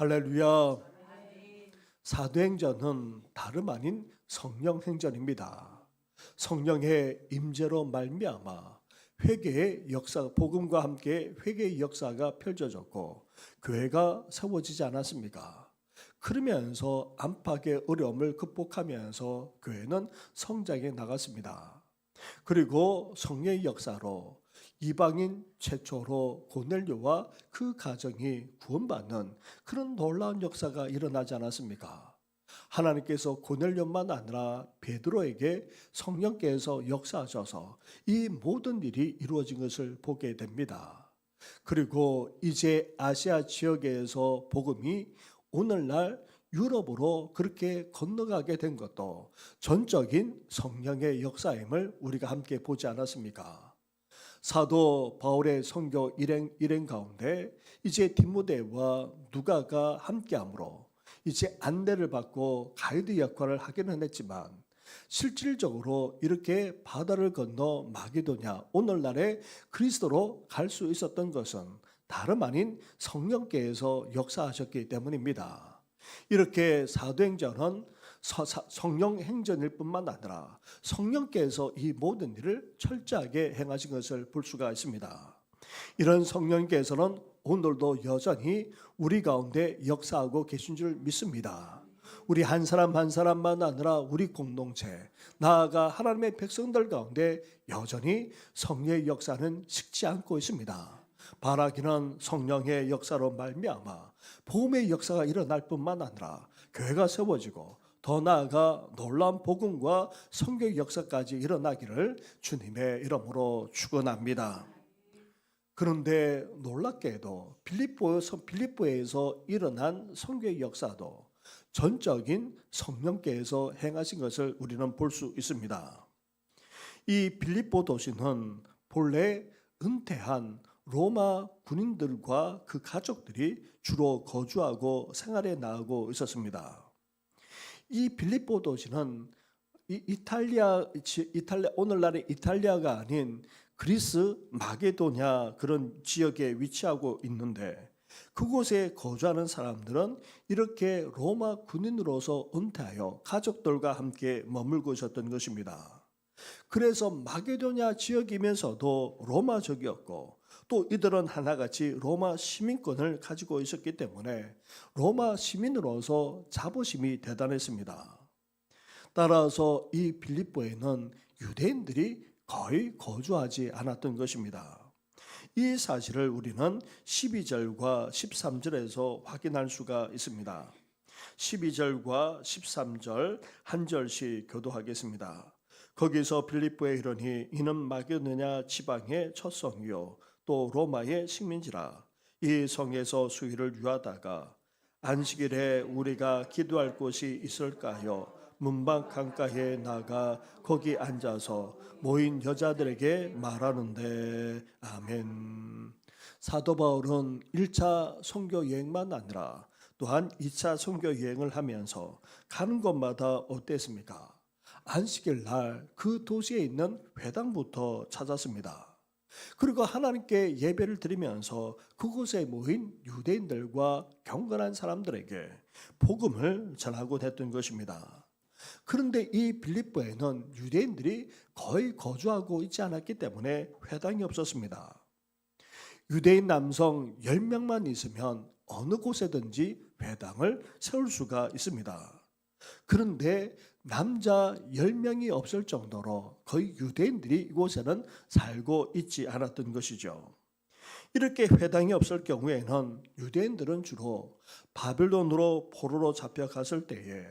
할렐루야. 사도행전은 다름 아닌 성령 행전입니다. 성령의 임재로 말미암아 회개의 역사, 복음과 함께 회개의 역사가 펼쳐졌고 교회가 세워지지 않았습니까? 그러면서 안팎의 어려움을 극복하면서 교회는 성장해 나갔습니다. 그리고 성령의 역사로 이방인 최초로 고넬료와 그 가정이 구원받는 그런 놀라운 역사가 일어나지 않았습니까? 하나님께서 고넬료만 아니라 베드로에게 성령께서 역사하셔서 이 모든 일이 이루어진 것을 보게 됩니다. 그리고 이제 아시아 지역에서 복음이 오늘날 유럽으로 그렇게 건너가게 된 것도 전적인 성령의 역사임을 우리가 함께 보지 않았습니까? 사도 바울의 선교 일행 가운데 이제 디모데와 누가가 함께함으로 이제 안내를 받고 가이드 역할을 하기는 했지만 실질적으로 이렇게 바다를 건너 마게도냐 오늘날의 그리스도로 갈 수 있었던 것은 다름 아닌 성령께서 역사하셨기 때문입니다. 이렇게 사도행전은 성령 행전일 뿐만 아니라 성령께서 이 모든 일을 철저하게 행하신 것을 볼 수가 있습니다. 이런 성령께서는 오늘도 여전히 우리 가운데 역사하고 계신 줄 믿습니다. 우리 한 사람 한 사람만 아니라 우리 공동체, 나아가 하나님의 백성들 가운데 여전히 성령의 역사는 식지 않고 있습니다. 바라기는 성령의 역사로 말미암아 복음의 역사가 일어날 뿐만 아니라 교회가 세워지고 더 나아가 놀라운 복음과 성경의 역사까지 일어나기를 주님의 이름으로 축원합니다. 그런데 놀랍게도 빌립보에서 일어난 성경의 역사도 전적인 성령께서 행하신 것을 우리는 볼 수 있습니다. 이 빌립보 도시는 본래 은퇴한 로마 군인들과 그 가족들이 주로 거주하고 생활해 나가고 있었습니다. 이 빌립보 도시는 이탈리아 오늘날의 이탈리아가 아닌 그리스 마게도냐 그런 지역에 위치하고 있는데 그곳에 거주하는 사람들은 이렇게 로마 군인으로서 은퇴하여 가족들과 함께 머물고 있었던 것입니다. 그래서 마게도냐 지역이면서도 로마적이었고 또 이들은 하나같이 로마 시민권을 가지고 있었기 때문에 로마 시민으로서 자부심이 대단했습니다. 따라서 이 빌립보에는 유대인들이 거의 거주하지 않았던 것입니다. 이 사실을 우리는 12절과 13절에서 확인할 수가 있습니다. 12절과 13절 한 절씩 교도하겠습니다. 거기서 빌립보에 이르니 이는 마게도냐 지방의 첫 성이요 또 로마의 식민지라. 이 성에서 수일을 유하다가 안식일에 우리가 기도할 곳이 있을까요? 문방 강가에 나가 거기 앉아서 모인 여자들에게 말하는데 아멘. 사도 바울은 1차 선교 여행만 아니라 또한 2차 선교 여행을 하면서 가는 곳마다 어땠습니까? 안식일 날 그 도시에 있는 회당부터 찾았습니다. 그리고 하나님께 예배를 드리면서 그곳에 모인 유대인들과 경건한 사람들에게 복음을 전하곤 했던 것입니다. 그런데 이 빌립보에는 유대인들이 거의 거주하고 있지 않았기 때문에 회당이 없었습니다. 유대인 남성 10명만 있으면 어느 곳에든지 회당을 세울 수가 있습니다. 그런데 남자 10명이 없을 정도로 거의 유대인들이 이곳에는 살고 있지 않았던 것이죠. 이렇게 회당이 없을 경우에는 유대인들은 주로 바벨론으로 포로로 잡혀갔을 때에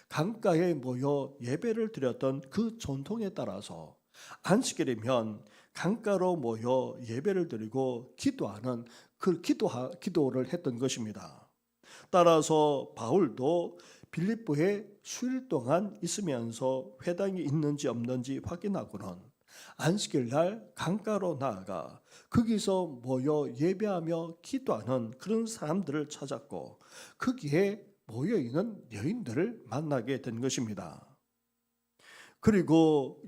강가에 모여 예배를 드렸던 그 전통에 따라서 안식일이면 강가로 모여 예배를 드리고 기도하는 그 기도를 했던 것입니다. 따라서 바울도 빌립보에 수일 동안 있으면서 회당이 있는지 없는지 확인하고는 안식일 날 강가로 나아가 거기서 모여 예배하며 기도하는 그런 사람들을 찾았고 거기에 모여있는 여인들을 만나게 된 것입니다. 그리고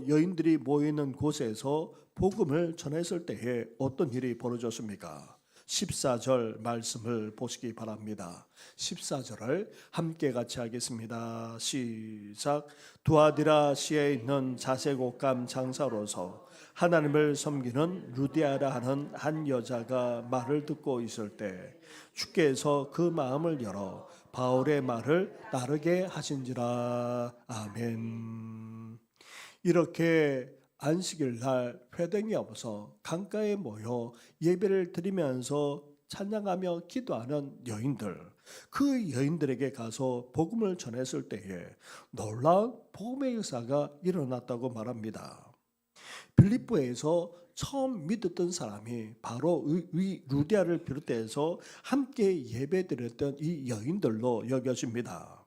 여인들이 모이는 곳에서 복음을 전했을 때에 어떤 일이 벌어졌습니까? 14절 말씀을 보시기 바랍니다. 14절을 함께 같이 하겠습니다. 시작. 두아디라시에 있는 자색 옷감 장사로서 하나님을 섬기는 루디아라 하는 한 여자가 말을 듣고 있을 때 주께서 그 마음을 열어 바울의 말을 따르게 하신지라. 아멘. 이렇게 안식일 날 회당에 와서 강가에 모여 예배를 드리면서 찬양하며 기도하는 여인들, 그 여인들에게 가서 복음을 전했을 때에 놀라운 복음의 역사가 일어났다고 말합니다. 빌립보에서 처음 믿었던 사람이 바로 이 루디아를 비롯해서 함께 예배드렸던 이 여인들로 여겨집니다.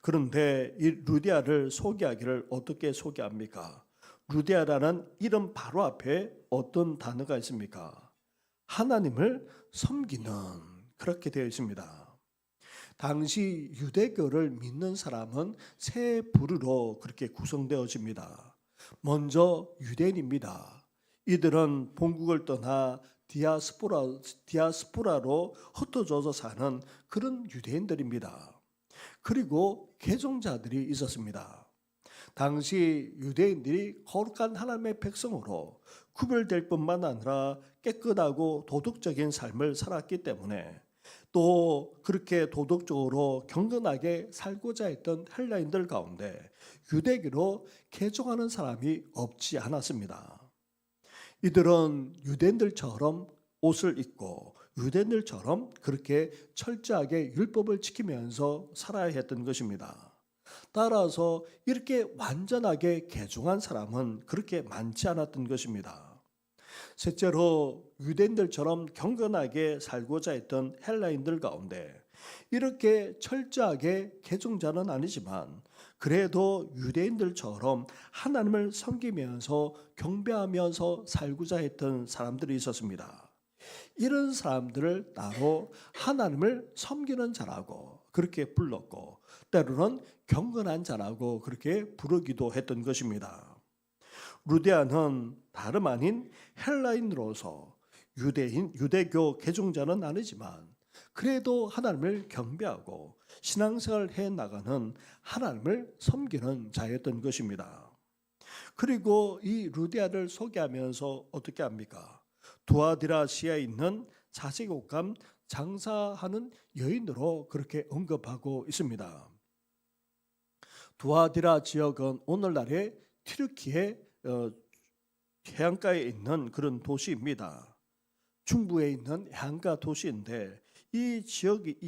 그런데 이 루디아를 소개하기를 어떻게 소개합니까? 루디아라는 이름 바로 앞에 어떤 단어가 있습니까? 하나님을 섬기는, 그렇게 되어 있습니다. 당시 유대교를 믿는 사람은 세 부류로 그렇게 구성되어집니다. 먼저 유대인입니다. 이들은 본국을 떠나 디아스포라로 흩어져서 사는 그런 유대인들입니다. 그리고 개종자들이 있었습니다. 당시 유대인들이 거룩한 하나님의 백성으로 구별될 뿐만 아니라 깨끗하고 도덕적인 삶을 살았기 때문에 또 그렇게 도덕적으로 경건하게 살고자 했던 헬라인들 가운데 유대교로 개종하는 사람이 없지 않았습니다. 이들은 유대인들처럼 옷을 입고 유대인들처럼 그렇게 철저하게 율법을 지키면서 살아야 했던 것입니다. 따라서 이렇게 완전하게 개종한 사람은 그렇게 많지 않았던 것입니다. 셋째로 유대인들처럼 경건하게 살고자 했던 헬라인들 가운데 이렇게 철저하게 개종자는 아니지만 그래도 유대인들처럼 하나님을 섬기면서 경배하면서 살고자 했던 사람들이 있었습니다. 이런 사람들을 따로 하나님을 섬기는 자라고 그렇게 불렀고 때로는 경건한 자라고 그렇게 부르기도 했던 것입니다. 루디아는 다름 아닌 헬라인으로서 유대교 개종자는 아니지만 그래도 하나님을 경배하고 신앙생활을 해나가는 하나님을 섬기는 자였던 것입니다. 그리고 이 루디아를 소개하면서 어떻게 합니까? 두아디라시아에 있는 자색 옷감 장사하는 여인으로 그렇게 언급하고 있습니다. 두아디라 지역은 오늘날의 튀르키예 해안가에 있는 그런 도시입니다. 중부에 있는 해안가 도시인데 이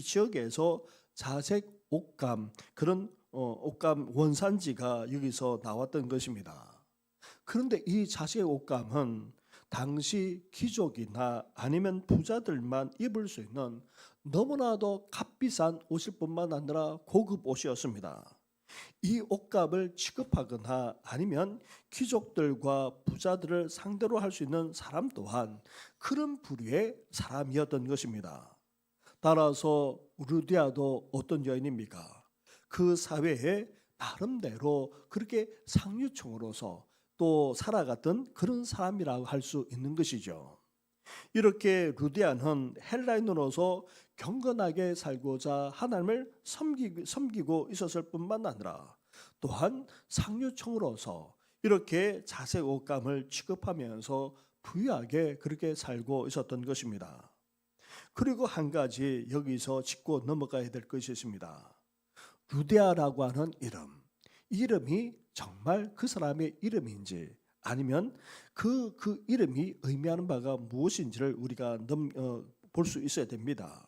지역에서 자색 옷감 그런 옷감 원산지가 여기서 나왔던 것입니다. 그런데 이 자색 옷감은 당시 귀족이나 아니면 부자들만 입을 수 있는 너무나도 값비싼 옷일 뿐만 아니라 고급 옷이었습니다. 이 옷값을 취급하거나 아니면 귀족들과 부자들을 상대로 할 수 있는 사람 또한 그런 부류의 사람이었던 것입니다. 따라서 루디아도 어떤 여인입니까? 그 사회에 나름대로 그렇게 상류층으로서 또 살아갔던 그런 사람이라고 할 수 있는 것이죠. 이렇게 루디아는 헬라인으로서 경건하게 살고자 하나님을 섬기고 있었을 뿐만 아니라 또한 상류층으로서 이렇게 자색 옷감을 취급하면서 부유하게 그렇게 살고 있었던 것입니다. 그리고 한 가지 여기서 짚고 넘어가야 될 것이 있습니다. 루디아라고 하는 이름이 정말 그 사람의 이름인지 아니면 그 이름이 의미하는 바가 무엇인지를 우리가 볼 수 있어야 됩니다.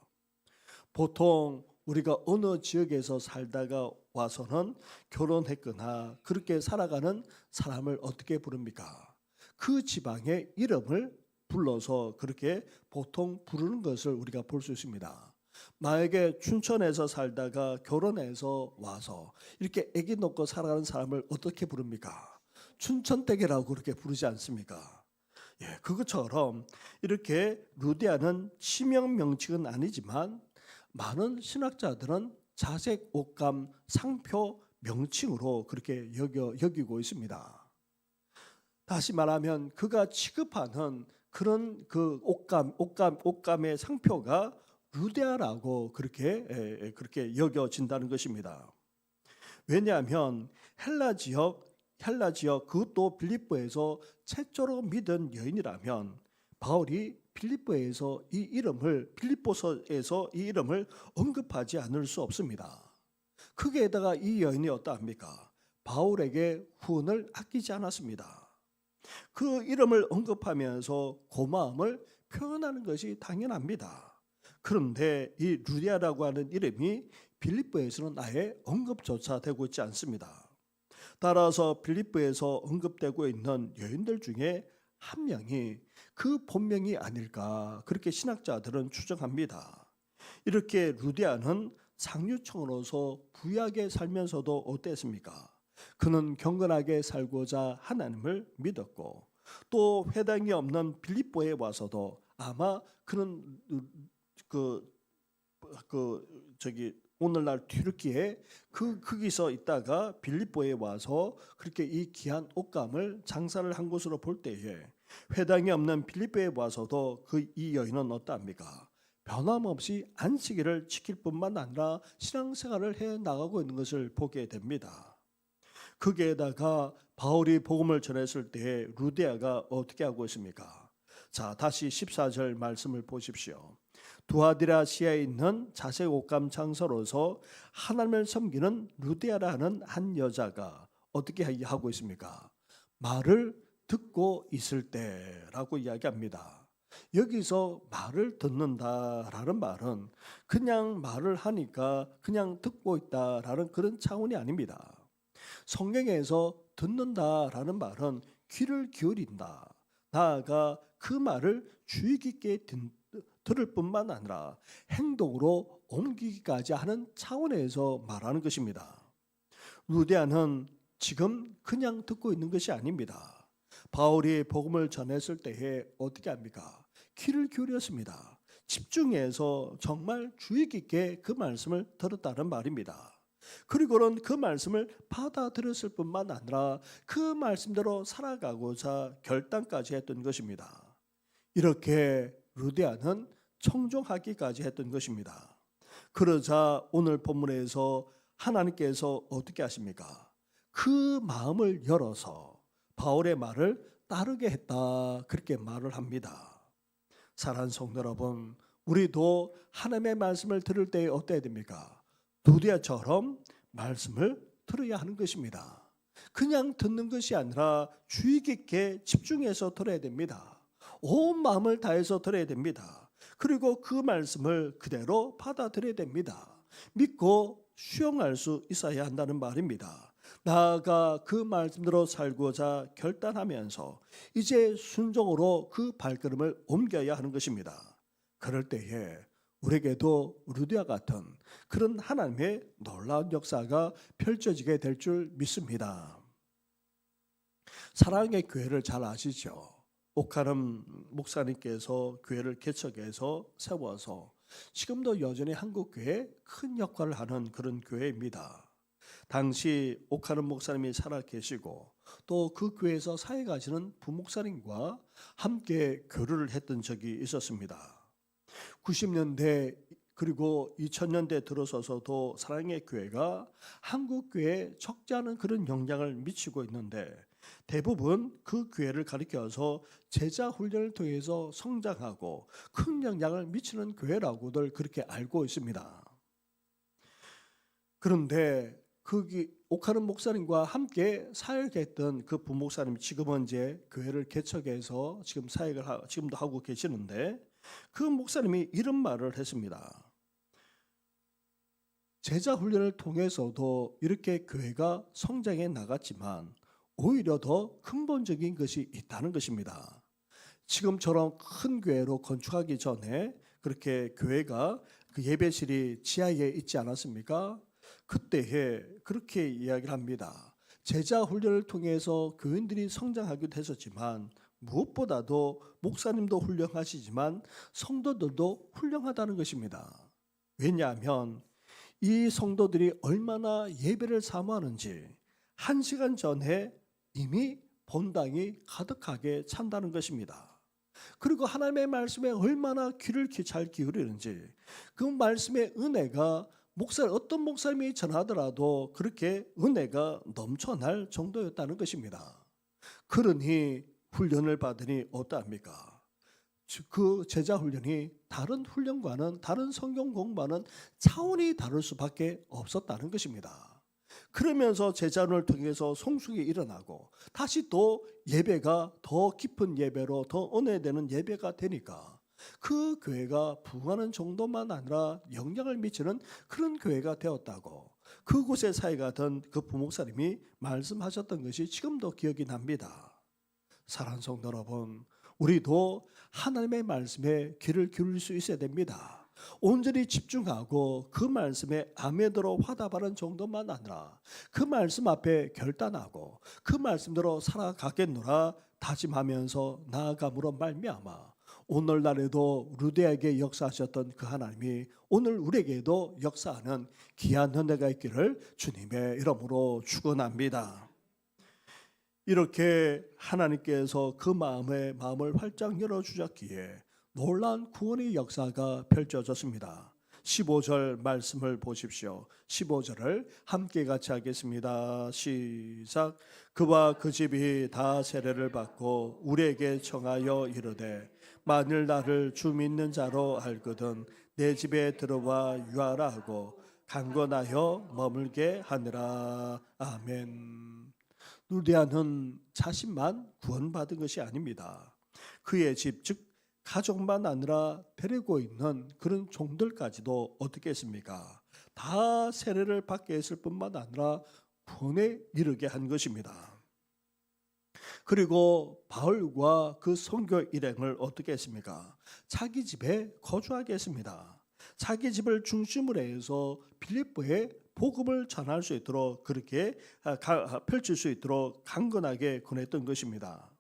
보통 우리가 어느 지역에서 살다가 와서는 결혼했거나 그렇게 살아가는 사람을 어떻게 부릅니까? 그 지방의 이름을 불러서 그렇게 보통 부르는 것을 우리가 볼 수 있습니다. 만약에 춘천에서 살다가 결혼해서 와서 이렇게 아기 놓고 살아가는 사람을 어떻게 부릅니까? 춘천댁이라고 그렇게 부르지 않습니까? 예, 그것처럼 이렇게 루디아는 치명 명칭은 아니지만 많은 신학자들은 자색 옷감 상표 명칭으로 그렇게 여기고 있습니다. 다시 말하면 그가 취급하는 그런 그 옷감의 상표가 루데아라고 그렇게 여겨진다는 것입니다. 왜냐하면 헬라 지역 그것도 빌립보에서 최초로 믿은 여인이라면 바울이 빌립보서에서 이 이름을 언급하지 않을 수 없습니다. 거기에다가 이 여인이 어떠합니까? 바울에게 후원을 아끼지 않았습니다. 그 이름을 언급하면서 고마움을 표현하는 것이 당연합니다. 그런데 이 루디아라고 하는 이름이 빌립보에서는 아예 언급조차 되고 있지 않습니다. 따라서 빌립보에서 언급되고 있는 여인들 중에 한 명이 그 본명이 아닐까 그렇게 신학자들은 추정합니다. 이렇게 루디아는 상류층으로서 부유하게 살면서도 어땠습니까? 그는 경건하게 살고자 하나님을 믿었고 또 회당이 없는 빌립보에 와서도 아마 그는 오늘날 튀르키에 거기서 있다가 빌립보에 와서 그렇게 이 귀한 옷감을 장사를 한 것으로 볼 때에 회당이 없는 빌립보에 와서도 이 여인은 어떠합니까? 변함없이 안식일을 지킬 뿐만 아니라 신앙생활을 해 나가고 있는 것을 보게 됩니다. 거기에다가 바울이 복음을 전했을 때 루디아가 어떻게 하고 있습니까? 자, 다시 14절 말씀을 보십시오. 두아디라시아에 있는 자색 옷감 장사로서 하나님을 섬기는 루디아라는 한 여자가 어떻게 하고 있습니까? 말을 듣고 있을 때라고 이야기합니다. 여기서 말을 듣는다라는 말은 그냥 말을 하니까 그냥 듣고 있다라는 그런 차원이 아닙니다. 성경에서 듣는다라는 말은 귀를 기울인다. 나아가 그 말을 주의 깊게 들을 뿐만 아니라 행동으로 옮기기까지 하는 차원에서 말하는 것입니다. 루디아는 지금 그냥 듣고 있는 것이 아닙니다. 바울이 복음을 전했을 때에 어떻게 합니까? 귀를 기울였습니다. 집중해서 정말 주의 깊게 그 말씀을 들었다는 말입니다. 그리고는 그 말씀을 받아들였을 뿐만 아니라 그 말씀대로 살아가고자 결단까지 했던 것입니다. 이렇게 루디아는 청종하기까지 했던 것입니다. 그러자 오늘 본문에서 하나님께서 어떻게 하십니까? 그 마음을 열어서 바울의 말을 따르게 했다 그렇게 말을 합니다. 사랑하는 성도 여러분, 우리도 하나님의 말씀을 들을 때 어때야 됩니까? 루디아처럼 말씀을 들어야 하는 것입니다. 그냥 듣는 것이 아니라 주의 깊게 집중해서 들어야 됩니다. 온 마음을 다해서 들어야 됩니다. 그리고 그 말씀을 그대로 받아들여야 됩니다. 믿고 수용할 수 있어야 한다는 말입니다. 나아가 그 말씀대로 살고자 결단하면서 이제 순종으로 그 발걸음을 옮겨야 하는 것입니다. 그럴 때에 우리에게도 루디아 같은 그런 하나님의 놀라운 역사가 펼쳐지게 될 줄 믿습니다. 사랑의 교회를 잘 아시죠? 오카름 목사님께서 교회를 개척해서 세워서 지금도 여전히 한국 교회에 큰 역할을 하는 그런 교회입니다. 당시 오카름 목사님이 살아 계시고 또 그 교회에서 사역하시는 부목사님과 함께 교류를 했던 적이 있었습니다. 90년대 그리고 2000년대 들어서서도 사랑의 교회가 한국 교회에 적지 않은 그런 영향을 미치고 있는데 대부분 그 교회를 가리켜서 제자 훈련을 통해서 성장하고 큰 영향을 미치는 교회라고들 그렇게 알고 있습니다. 그런데 거기 오카른 목사님과 함께 사역했던 그 부목사님 지금은 이제 교회를 개척해서 지금 사역을 지금도 하고 계시는데 그 목사님이 이런 말을 했습니다. 제자 훈련을 통해서도 이렇게 교회가 성장해 나갔지만 오히려 더 근본적인 것이 있다는 것입니다. 지금처럼 큰 교회로 건축하기 전에 그렇게 교회가 그 예배실이 지하에 있지 않았습니까? 그때에 그렇게 이야기를 합니다. 제자 훈련을 통해서 교인들이 성장하기도 했었지만 무엇보다도 목사님도 훌륭하시지만 성도들도 훌륭하다는 것입니다. 왜냐하면 이 성도들이 얼마나 예배를 사모하는지 1시간 전에 이미 본당이 가득하게 찬다는 것입니다. 그리고 하나님의 말씀에 얼마나 귀를 잘 기울이는지, 그 말씀의 은혜가 어떤 목사님이 전하더라도 그렇게 은혜가 넘쳐날 정도였다는 것입니다. 그러니 훈련을 받으니 어떠합니까? 그 제자 훈련이 다른 훈련과는, 다른 성경 공부와는 차원이 다를 수밖에 없었다는 것입니다. 그러면서 제자를 통해서 성숙이 일어나고 다시 또 예배가 더 깊은 예배로, 더 은혜되는 예배가 되니까 그 교회가 부흥하는 정도만 아니라 영향을 미치는 그런 교회가 되었다고 그곳에 사역하던 그 부목사님이 말씀하셨던 것이 지금도 기억이 납니다. 사랑하는 성도 여러분, 우리도 하나님의 말씀에 귀를 기울일 수 있어야 됩니다. 온전히 집중하고 그 말씀에 아멘으로 화답하는 정도만 아니라 그 말씀 앞에 결단하고 그 말씀대로 살아가겠노라 다짐하면서 나아감으로 말미암아 오늘날에도 루디아에게 역사하셨던 그 하나님이 오늘 우리에게도 역사하는 귀한 은혜가 있기를 주님의 이름으로 축원합니다. 이렇게 하나님께서 그 마음을 활짝 열어주셨기에 놀라운 구원의 역사가 펼쳐졌습니다. 15절 말씀을 보십시오. 15절을 함께 같이 하겠습니다. 시작. 그와 그 집이 다 세례를 받고 우리에게 청하여 이르되 만일 나를 주 믿는 자로 알거든 내 집에 들어와 유하라 하고 강권하여 머물게 하느라. 아멘. 루디아는 자신만 구원받은 것이 아닙니다. 그의 집, 즉 가족만 아니라 데리고 있는 그런 종들까지도 어떻게 했습니까? 다 세례를 받게 했을 뿐만 아니라 구원에 이르게 한 것입니다. 그리고 바울과 그 선교 일행을 어떻게 했습니까? 자기 집에 거주하게 했습니다. 자기 집을 중심으로 해서 빌립보에 복음을 전할 수 있도록 그렇게 펼칠 수 있도록 강건하게 권했던 것입니다.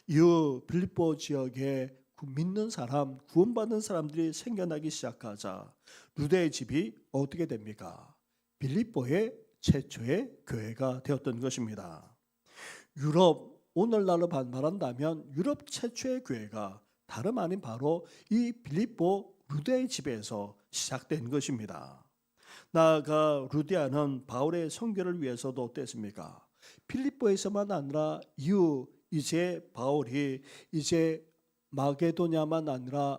이후 빌립보 지역에 믿는 사람, 구원받는 사람들이 생겨나기 시작하자 루데의 집이 어떻게 됩니까? 빌립보의 최초의 교회가 되었던 것입니다. 유럽, 오늘날로 말한다면 유럽 최초의 교회가 다름 아닌 바로 이 빌립보 루데의 집에서 시작된 것입니다. 나아가 루디아는 바울의 선교를 위해서도 어땠습니까? 빌립보에서만 아니라 이후 이제 바울이 이제 마게도냐만 아니라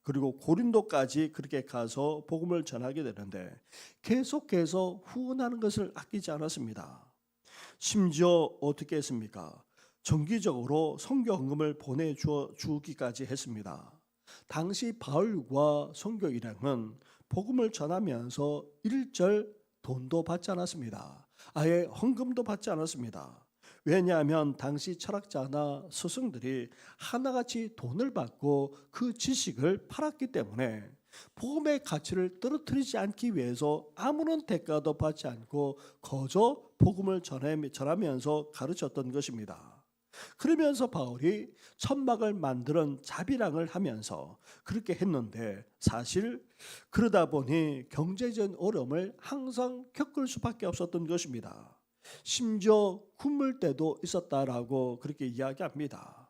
그리고 고린도까지 그렇게 가서 복음을 전하게 되는데 계속해서 후원하는 것을 아끼지 않았습니다. 심지어 어떻게 했습니까? 정기적으로 선교 헌금을 보내주기까지 했습니다. 당시 바울과 선교 일행은 복음을 전하면서 일절 돈도 받지 않았습니다. 아예 헌금도 받지 않았습니다. 왜냐하면 당시 철학자나 스승들이 하나같이 돈을 받고 그 지식을 팔았기 때문에 복음의 가치를 떨어뜨리지 않기 위해서 아무런 대가도 받지 않고 거저 복음을 전하면서 가르쳤던 것입니다. 그러면서 바울이 천막을 만드는 자비랑을 하면서 그렇게 했는데 사실 그러다 보니 경제적인 어려움을 항상 겪을 수밖에 없었던 것입니다. 심지어 굶을 때도 있었다라고 그렇게 이야기합니다.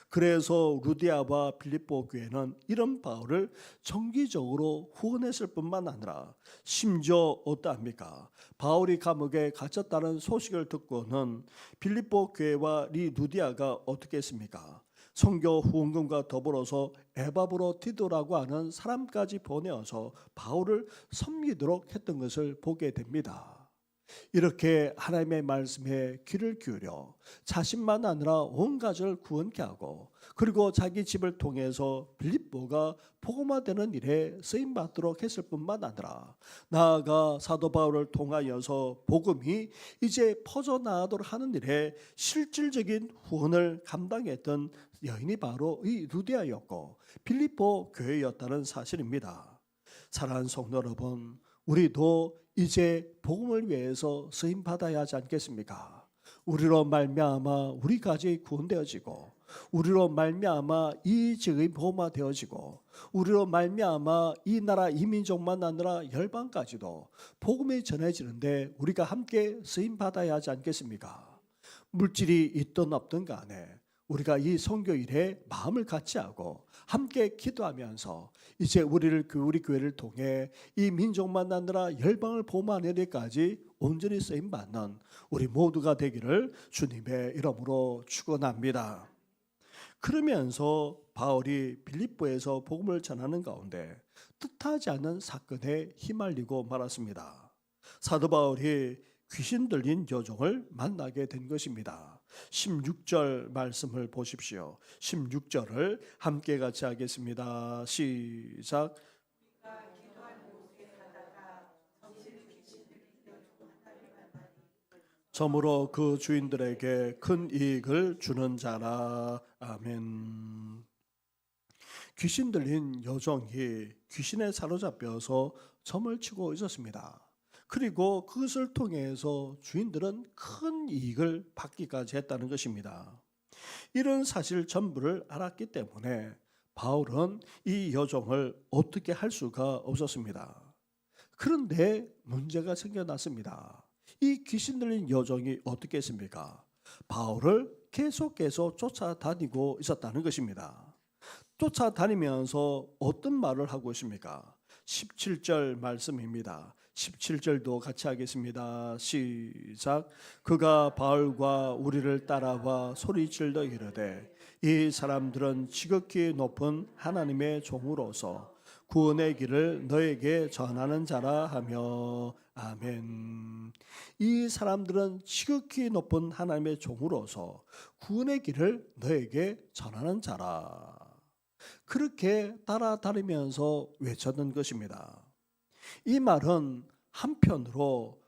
그래서 루디아와 빌립보 교회는 이런 바울을 정기적으로 후원했을 뿐만 아니라 심지어 어떠합니까? 바울이 감옥에 갇혔다는 소식을 듣고는 빌립보 교회와 루디아가 어떻게 했습니까? 선교 후원금과 더불어서 에바브로디도라고 하는 사람까지 보내어서 바울을 섬기도록 했던 것을 보게 됩니다. 이렇게 하나님의 말씀에 귀를 기울여 자신만 아니라 온 가족을 구원케 하고 그리고 자기 집을 통해서 빌립보가 복음화되는 일에 쓰임받도록 했을 뿐만 아니라 나아가 사도 바울을 통하여서 복음이 이제 퍼져나가도록 하는 일에 실질적인 후원을 감당했던 여인이 바로 이 루디아였고 빌립보 교회였다는 사실입니다. 사랑하는 성도 여러분, 우리도 이제 복음을 위해서 쓰임 받아야 하지 않겠습니까? 우리로 말미암아 우리 가족이 구원되어지고 우리로 말미암아 이 지역이 복음화되어지고 우리로 말미암아 이 나라 이 민족만 아니라 열방까지도 복음이 전해지는데 우리가 함께 쓰임 받아야 하지 않겠습니까? 물질이 있든 없든 간에 우리가 이 선교일에 마음을 같이 하고 함께 기도하면서 이제 우리 교회를 통해 이 민족만 아니라 열방을 보호하내기까지 온전히 쓰임 받는 우리 모두가 되기를 주님의 이름으로 축원합니다. 그러면서 바울이 빌립보에서 복음을 전하는 가운데 뜻하지 않은 사건에 휘말리고 말았습니다. 사도 바울이 귀신 들린 여종을 만나게 된 것입니다. 16절 말씀을 보십시오. 16절을 함께 같이 하겠습니다. 시작. 점으로 그 주인들에게 큰 이익을 주는 자라. 아멘. 귀신 들린 여종이 귀신에 사로잡혀서 점을 치고 있었습니다. 그리고 그것을 통해서 주인들은 큰 이익을 받기까지 했다는 것입니다. 이런 사실 전부를 알았기 때문에 바울은 이 여종을 어떻게 할 수가 없었습니다. 그런데 문제가 생겨났습니다. 이 귀신 들린 여종이 어떻게 했습니까? 바울을 계속해서 쫓아다니고 있었다는 것입니다. 쫓아다니면서 어떤 말을 하고 있습니까? 17절 말씀입니다. 17절도 같이 하겠습니다. 시작. 그가 바울과 우리를 따라와 소리질러 이르되 이 사람들은 지극히 높은 하나님의 종으로서 구원의 길을 너에게 전하는 자라 하며. 아멘. 이 사람들은 지극히 높은 하나님의 종으로서 구원의 길을 너에게 전하는 자라. 그렇게 따라다니면서 외쳤던 것입니다. 이 말은 한편으로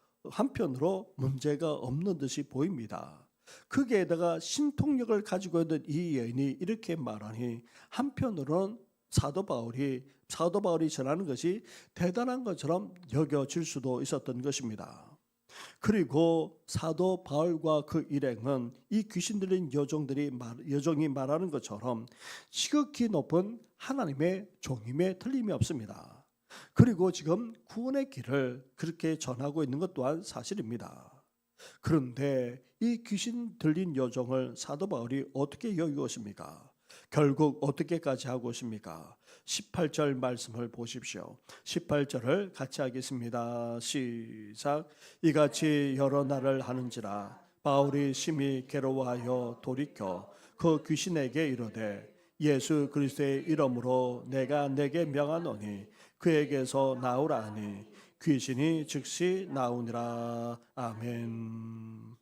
문제가 없는 듯이 보입니다. 거기에다가 신통력을 가지고 있는 이 여인이 이렇게 말하니 한편으로는 사도 바울이 전하는 것이 대단한 것처럼 여겨질 수도 있었던 것입니다. 그리고 사도 바울과 그 일행은 이 귀신 들린 여종이 말하는 것처럼 지극히 높은 하나님의 종임에 틀림이 없습니다. 그리고 지금 구원의 길을 그렇게 전하고 있는 것 또한 사실입니다. 그런데 이 귀신 들린 여종을 사도 바울이 어떻게 여기고 있습니까? 결국 어떻게까지 하고 있습니까? 18절 말씀을 보십시오. 18절을 같이 하겠습니다. 시작. 이같이 여러 날을 하는지라 바울이 심히 괴로워하여 돌이켜 그 귀신에게 이르되 예수 그리스도의 이름으로 내가 내게 명하노니 그에게서 나오라 하니 귀신이 즉시 나오니라. 아멘.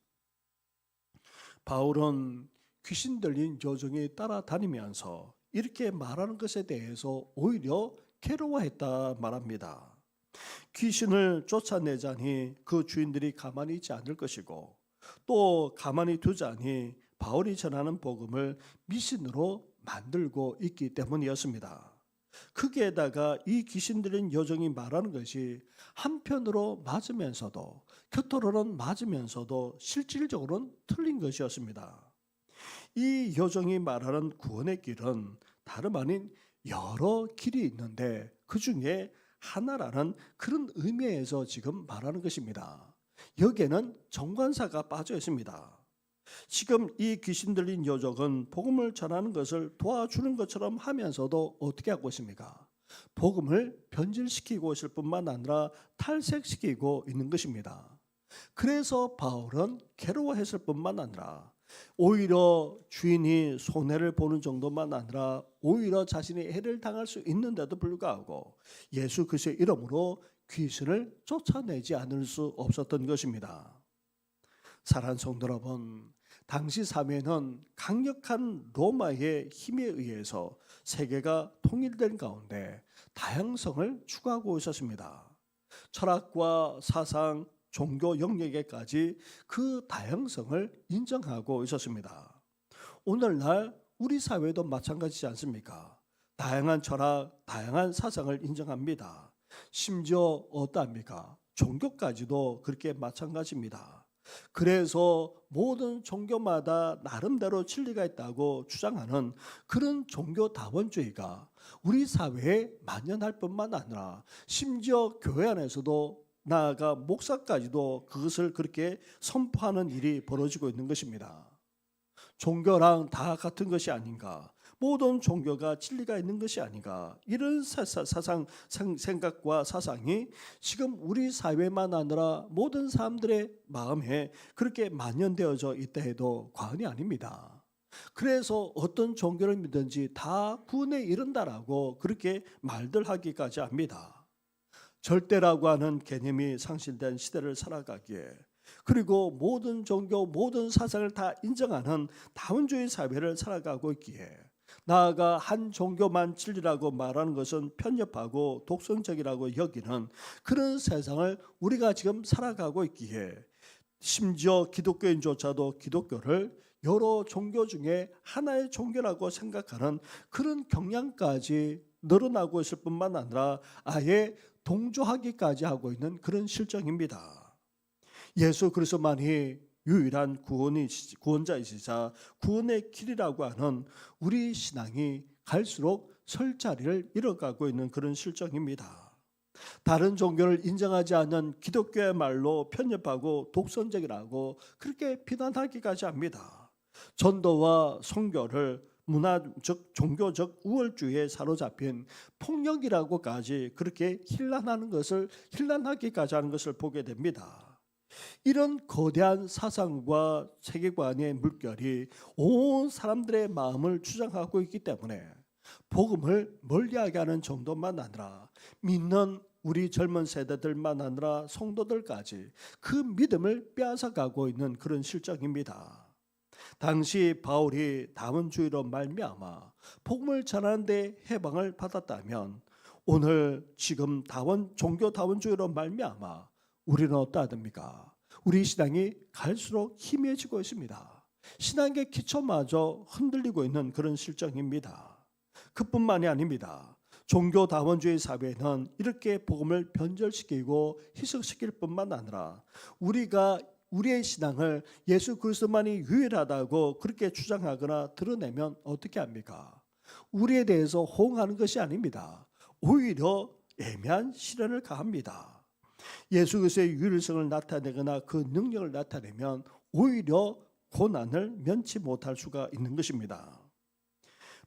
바울은 귀신 들린 여종이 따라다니면서 이렇게 말하는 것에 대해서 오히려 괴로워했다 말합니다. 귀신을 쫓아내자니 그 주인들이 가만히 있지 않을 것이고 또 가만히 두자니 바울이 전하는 복음을 미신으로 만들고 있기 때문이었습니다. 거기에다가 이 귀신 들린 여종이 말하는 것이 한편으로 맞으면서도 겉으로는 맞으면서도 실질적으로는 틀린 것이었습니다. 이 여종이 말하는 구원의 길은 다름 아닌 여러 길이 있는데 그 중에 하나라는 그런 의미에서 지금 말하는 것입니다. 여기에는 정관사가 빠져 있습니다. 지금 이 귀신 들린 여종은 복음을 전하는 것을 도와주는 것처럼 하면서도 어떻게 하고 있습니까? 복음을 변질시키고 있을 뿐만 아니라 탈색시키고 있는 것입니다. 그래서 바울은 괴로워했을 뿐만 아니라 오히려 주인이 손해를 보는 정도만 아니라 오히려 자신이 해를 당할 수 있는데도 불구하고 예수 그리스도의 이름으로 귀신을 쫓아내지 않을 수 없었던 것입니다. 사랑하는 성도 여러분, 당시 사회는 강력한 로마의 힘에 의해서 세계가 통일된 가운데 다양성을 추구하고 있었습니다. 철학과 사상, 종교 영역에까지 그 다양성을 인정하고 있었습니다. 오늘날 우리 사회도 마찬가지지 않습니까? 다양한 철학, 다양한 사상을 인정합니다. 심지어 어떠합니까? 종교까지도 그렇게 마찬가지입니다. 그래서 모든 종교마다 나름대로 진리가 있다고 주장하는 그런 종교다원주의가 우리 사회에 만연할 뿐만 아니라 심지어 교회 안에서도 나아가 목사까지도 그것을 그렇게 선포하는 일이 벌어지고 있는 것입니다. 종교랑 다 같은 것이 아닌가? 모든 종교가 진리가 있는 것이 아닌가? 이런 생각과 사상이 지금 우리 사회만 아니라 모든 사람들의 마음에 그렇게 만연되어져 있다 해도 과언이 아닙니다. 그래서 어떤 종교를 믿든지 다 구원에 이른다라고 그렇게 말들 하기까지 합니다. 절대라고 하는 개념이 상실된 시대를 살아가기에, 그리고 모든 종교, 모든 사상을 다 인정하는 다원주의 사회를 살아가고 있기에, 나아가 한 종교만 진리라고 말하는 것은 편협하고 독선적이라고 여기는 그런 세상을 우리가 지금 살아가고 있기에, 심지어 기독교인조차도 기독교를 여러 종교 중에 하나의 종교라고 생각하는 그런 경향까지 늘어나고 있을 뿐만 아니라 아예 동조하기까지 하고 있는 그런 실정입니다. 예수 그리스도만이 유일한 구원자이시자 구원의 길이라고 하는 우리 신앙이 갈수록 설 자리를 잃어가고 있는 그런 실정입니다. 다른 종교를 인정하지 않는 기독교야말로 편협하고 독선적이라고 그렇게 비난하기까지 합니다. 전도와 선교를 문화적, 종교적 우월주의에 사로잡힌 폭력이라고까지 그렇게 힐난하기까지 하는 것을 보게 됩니다. 이런 거대한 사상과 세계관의 물결이 온 사람들의 마음을 주장하고 있기 때문에 복음을 멀리하게 하는 정도만 아니라 믿는 우리 젊은 세대들만 아니라 성도들까지 그 믿음을 빼앗아가고 있는 그런 실정입니다. 당시 바울이 다원주의로 말미암아 복음을 전하는 데 해방을 받았다면, 오늘 지금 종교 다원주의로 말미암아 우리는 어떠합니까? 우리 신앙이 갈수록 희미해지고 있습니다. 신앙의 기초마저 흔들리고 있는 그런 실정입니다. 그뿐만이 아닙니다. 종교 다원주의 사회는 이렇게 복음을 변절시키고 희석시킬 뿐만 아니라 우리의 신앙을 예수 그리스도만이 유일하다고 그렇게 주장하거나 드러내면 어떻게 합니까? 우리에 대해서 호응하는 것이 아닙니다. 오히려 애매한 시련을 가합니다. 예수 그리스도의 유일성을 나타내거나 그 능력을 나타내면 오히려 고난을 면치 못할 수가 있는 것입니다.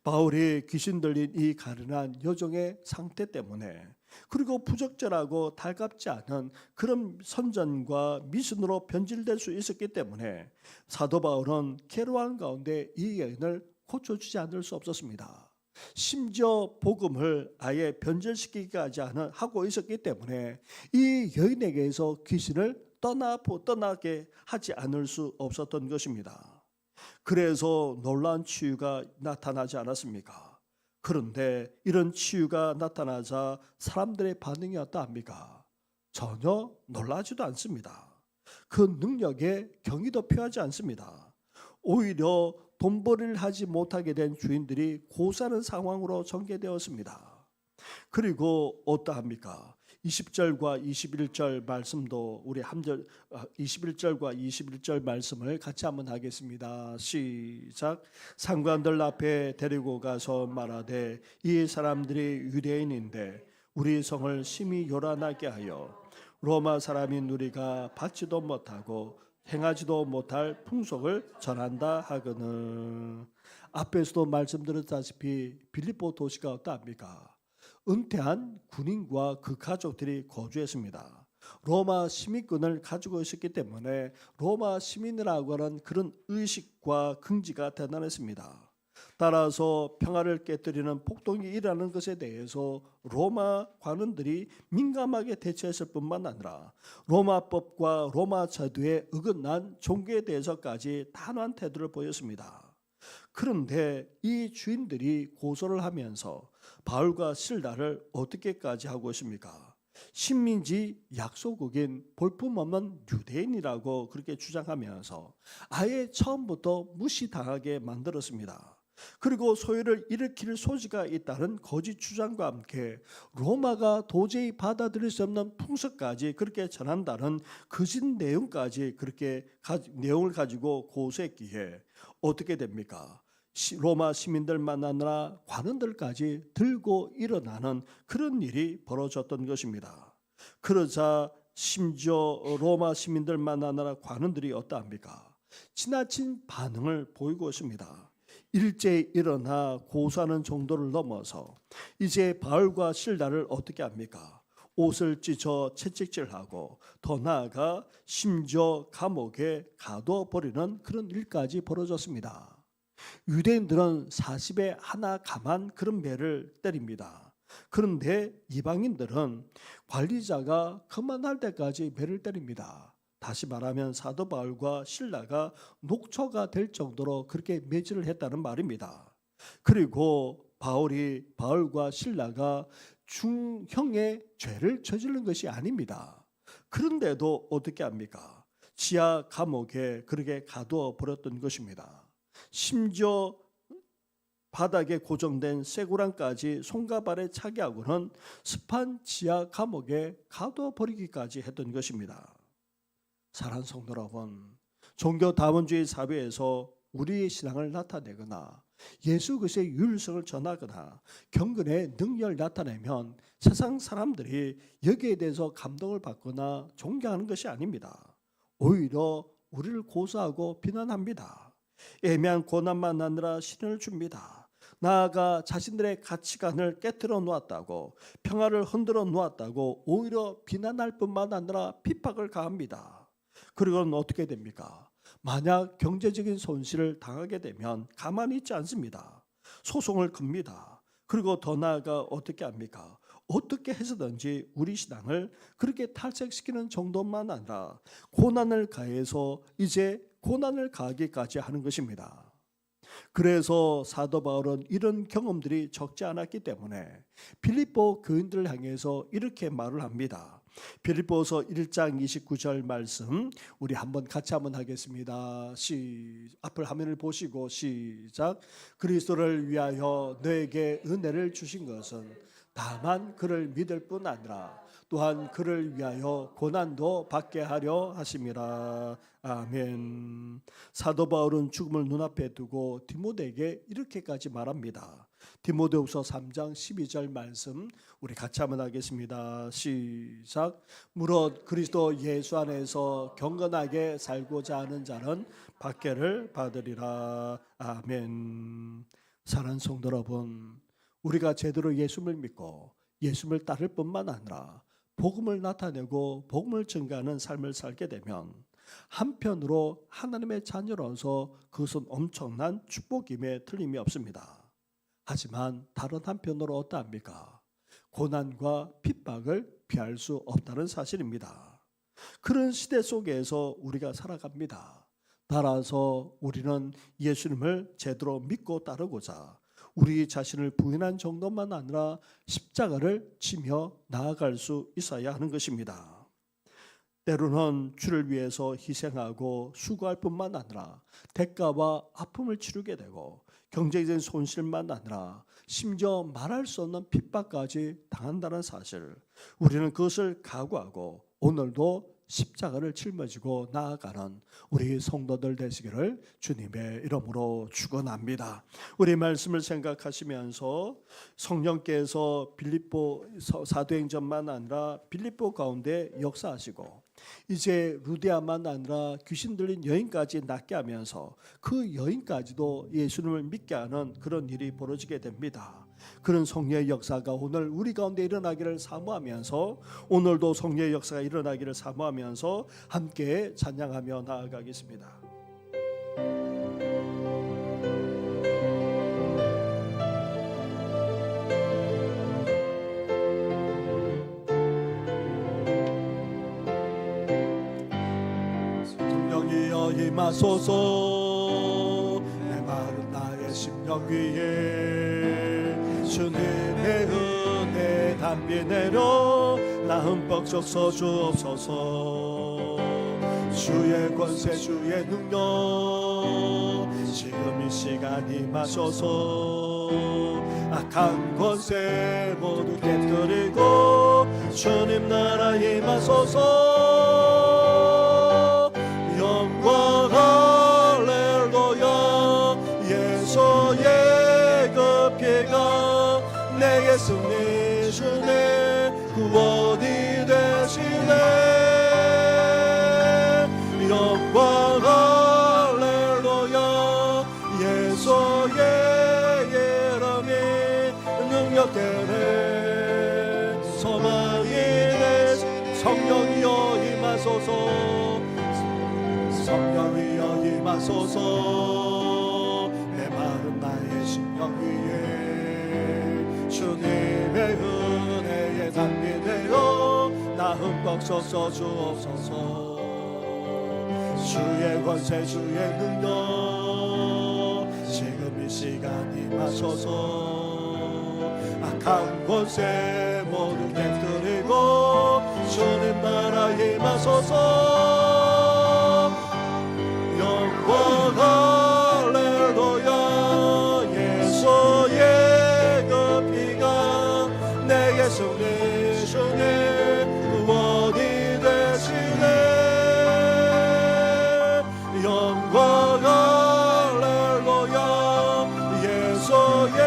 바울이 귀신 들린 이 가련한 여종의 상태 때문에, 그리고 부적절하고 달갑지 않은 그런 선전과 미신으로 변질될 수 있었기 때문에 사도 바울은 괴로운 가운데 이 여인을 고쳐주지 않을 수 없었습니다. 심지어 복음을 아예 변절시키기까지 하고 있었기 때문에 이 여인에게서 귀신을 떠나게 하지 않을 수 없었던 것입니다. 그래서 놀라운 치유가 나타나지 않았습니까? 그런데 이런 치유가 나타나자 사람들의 반응이 어떠합니까? 전혀 놀라지도 않습니다. 그 능력에 경의도 표하지 않습니다. 오히려 돈벌이를 하지 못하게 된 주인들이 고사하는 상황으로 전개되었습니다. 그리고 어떠합니까? 20절과 21절 말씀도 우리 21절과 21절 말씀을 같이 한번 하겠습니다. 시작. 상관들 앞에 데리고 가서 말하되 이 사람들이 유대인인데 우리 성을 심히 요란하게 하여 로마 사람인 우리가 받지도 못하고 행하지도 못할 풍속을 전한다 하거늘. 앞에서도 말씀드렸다시피 빌립보 도시가 어떠합니까? 은퇴한 군인과 그 가족들이 거주했습니다. 로마 시민권을 가지고 있었기 때문에 로마 시민이라고 하는 그런 의식과 긍지가 대단했습니다. 따라서 평화를 깨뜨리는 폭동이 일어나는 것에 대해서 로마 관원들이 민감하게 대처했을 뿐만 아니라 로마법과 로마 제도에 어긋난 종교에 대해서까지 단호한 태도를 보였습니다. 그런데 이 주인들이 고소를 하면서 바울과 실라를 어떻게까지 하고 있습니까? 식민지 약소국인 볼품없는 유대인이라고 그렇게 주장하면서 아예 처음부터 무시당하게 만들었습니다. 그리고 소유를 일으킬 소지가 있다는 거짓 주장과 함께 로마가 도저히 받아들일 수 없는 풍습까지 그렇게 전한다는 거짓 내용까지 그렇게 내용을 가지고 고소했기에 어떻게 됩니까? 로마 시민들만 아니라 관원들까지 들고 일어나는 그런 일이 벌어졌던 것입니다. 그러자 심지어 로마 시민들만 아니라 관원들이 어떠합니까? 지나친 반응을 보이고 있습니다. 일제히 일어나 고소하는 정도를 넘어서 이제 바울과 실라를 어떻게 합니까? 옷을 찢어 채찍질하고 더 나아가 심지어 감옥에 가둬버리는 그런 일까지 벌어졌습니다. 유대인들은 40에 하나 감한 그런 매를 때립니다. 그런데 이방인들은 관리자가 그만할 때까지 매를 때립니다. 다시 말하면 사도 바울과 실라가 녹초가 될 정도로 그렇게 매질을 했다는 말입니다. 그리고 바울과 실라가 중형의 죄를 저지른 것이 아닙니다. 그런데도 어떻게 합니까? 지하 감옥에 그렇게 가두어 버렸던 것입니다. 심지어 바닥에 고정된 쇠고랑까지 손과 발에 차게 하고는 습한 지하 감옥에 가두어 버리기까지 했던 것입니다. 사랑하는 성도 여러분, 종교다원주의 사회에서 우리의 신앙을 나타내거나 예수 그리스도의 유일성을 전하거나 경건의 능력을 나타내면 세상 사람들이 여기에 대해서 감동을 받거나 존경하는 것이 아닙니다. 오히려 우리를 고소하고 비난합니다. 애매한 고난만 하느라 시련을 줍니다. 나아가 자신들의 가치관을 깨트려 놓았다고, 평화를 흔들어 놓았다고 오히려 비난할 뿐만 아니라 핍박을 가합니다. 그리고는 어떻게 됩니까? 만약 경제적인 손실을 당하게 되면 가만히 있지 않습니다. 소송을 겁니다. 그리고 더 나아가 어떻게 합니까? 어떻게 해서든지 우리 신앙을 그렇게 탈색시키는 정도만 아니라 고난을 가해서 이제 고난을 가하기까지 하는 것입니다. 그래서 사도 바울은 이런 경험들이 적지 않았기 때문에 빌립보 교인들을 향해서 이렇게 말을 합니다. 빌립보서 1장 29절 말씀 우리 같이 한번 하겠습니다. 앞을 화면을 보시고 시작. 그리스도를 위하여 너에게 은혜를 주신 것은 다만 그를 믿을 뿐 아니라 또한 그를 위하여 고난도 받게 하려 하심이라. 아멘. 사도 바울은 죽음을 눈앞에 두고 디모데에게 이렇게까지 말합니다. 디모데후서 3장 12절 말씀 우리 같이 한번 하겠습니다. 시작. 무릇 그리스도 예수 안에서 경건하게 살고자 하는 자는 박해를 받으리라. 아멘. 사랑하는 성도 여러분, 우리가 제대로 예수를 믿고 예수를 따를 뿐만 아니라 복음을 나타내고 복음을 증가하는 삶을 살게 되면 한편으로 하나님의 자녀로서 그것은 엄청난 축복임에 틀림이 없습니다. 하지만 다른 한편으로 어떠합니까? 고난과 핍박을 피할 수 없다는 사실입니다. 그런 시대 속에서 우리가 살아갑니다. 따라서 우리는 예수님을 제대로 믿고 따르고자 우리 자신을 부인한 정도만 아니라 십자가를 지며 나아갈 수 있어야 하는 것입니다. 때로는 주를 위해서 희생하고 수고할 뿐만 아니라 대가와 아픔을 치르게 되고 경제적인 손실만 아니라 심지어 말할 수 없는 핍박까지 당한다는 사실, 우리는 그것을 각오하고 오늘도 십자가를 짊어지고 나아가는 우리 성도들 되시기를 주님의 이름으로 축원합니다. 우리 말씀을 생각하시면서 성령께서 빌립보 사도행전만 아니라 빌립보 가운데 역사하시고 이제 루디아만 아니라 귀신 들린 여인까지 낫게 하면서 그 여인까지도 예수님을 믿게 하는 그런 일이 벌어지게 됩니다. 그런 성령의 역사가 오늘 우리 가운데 일어나기를 사모하면서 오늘도 성령의 역사가 일어나기를 사모하면서 함께 찬양하며 나아가겠습니다. 성령이여 임하소서 내 마른 나의 심령 위에 주님의 은혜 담비 내려 나 흠뻑 젖서 주옵소서. 주의 권세 주의 능력 지금 이 시간 임하소서. 악한 권세 모두 깨뜨리고 주님 나라 임하소서. 영광 할렐루야. 예수의 그 피가 내게 승리 주네 구원이 되시네. 영광 성령이여 임하소서 성령이여 임하소서 메마른 나의 심령 위에 주님의 은혜에 담비되어 나 흠뻑 솟아 주옵소서 주의 권세 주의 능력 지금 이 시간 임하소서 악한 권세 모두 깨뜨리고 주님 나라 임하소서 영광 할렐루야 예수의 그 피가 내게 승리 주의 구원이 되시네 영광 할렐루야 예수의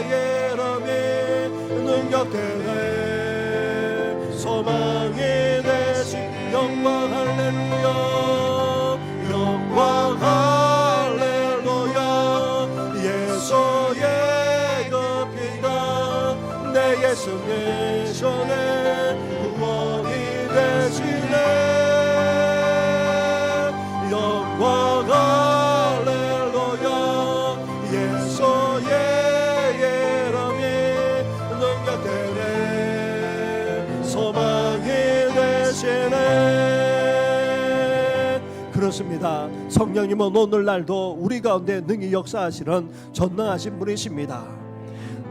이름이 능력되네 소망이 되신 영광 할렐루야 영광 할렐루야 예수의 그 피가 내게 승리 주네 구원이 되시네 영광 할렐루야 예수의 이름이 능력되네 소망이 되시네 그렇습니다. 성령님은 오늘날도 우리 가운데 능히 역사하시는 전능하신 분이십니다.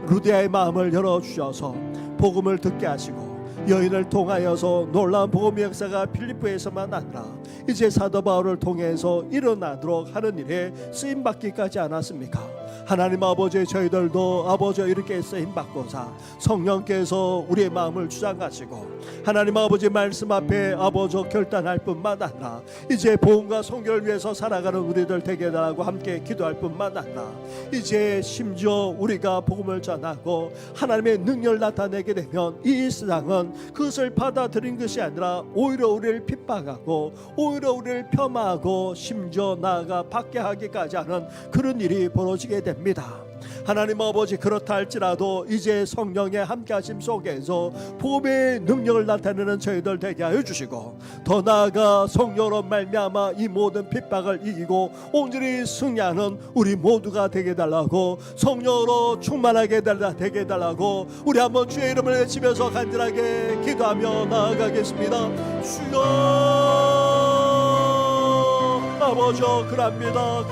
루디아의 마음을 열어주셔서 복음을 듣게 하시고 여인을 통하여서 놀라운 복음의 역사가 필리포에서만 아니라 이제 사도 바울을 통해서 일어나도록 하는 일에 쓰임받기까지 않았습니까? 하나님 아버지 저희들도 아버지 이렇게 쓰임받고자 성령께서 우리의 마음을 주장하시고 하나님 아버지 말씀 앞에 아버지 결단할 뿐만 아니라 이제 복음과 선교를 위해서 살아가는 우리들 되게 달라고 함께 기도할 뿐만 아니라 이제 심지어 우리가 복음을 전하고 하나님의 능력을 나타내게 되면 이 세상은 그것을 받아들인 것이 아니라 오히려 우리를 핍박하고 오히려 우리를 폄하하고 심지어 나아가 박해하기까지 하는 그런 일이 벌어지게 됩니다. 하나님 아버지 그렇다 할지라도 이제 성령의 함께하심 속에서 복음의 능력을 나타내는 저희들 되게 하여 주시고 더 나아가 성령으로 말미암아 이 모든 핍박을 이기고 온전히 승리하는 우리 모두가 되게 달라고 성령으로 충만하게 되게 해달라고 우리 한번 주의 이름을 외치면서 간절하게 기도하며 나아가겠습니다. 주여 아버지 그랍니다.